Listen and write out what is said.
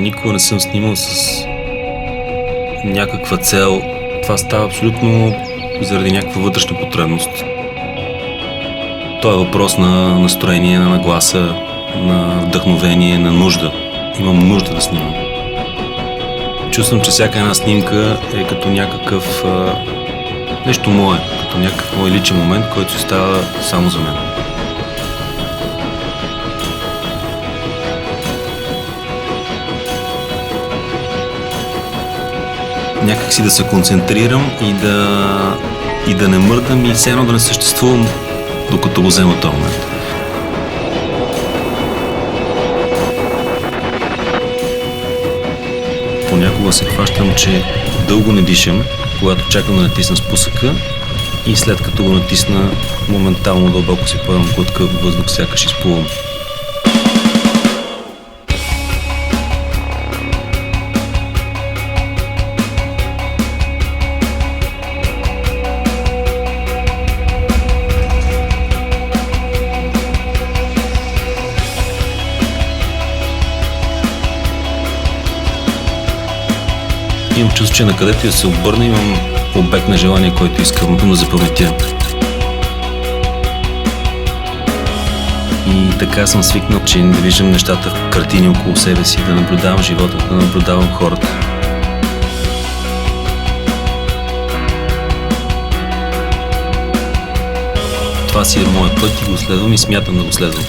никога не съм снимал с някаква цел. Това става абсолютно заради някаква вътрешна потребност. То е въпрос на настроение, на нагласа, на вдъхновение, на нужда. Имам нужда да снимам. Чувствам, че всяка една снимка е като някакъв нещо мое, като някакъв мой личен момент, който става само за мен. Някак си да се концентрирам и да не мърдам и все едно да не съществувам, докато го взема този момент. Понякога се хващам, че дълго не дишам, когато чакам да натисна спусъка и след като го натисна, моментално дълбоко си поемам глътка въздух, сякаш изплувам. Имам чувство, че накъдето я се обърна, имам обект на желание, който искам да запаметя. И така съм свикнал, че да виждам нещата в картини около себе си, да наблюдавам живота, да наблюдавам хората. Това си е моят път и го следвам и смятам да го следвам.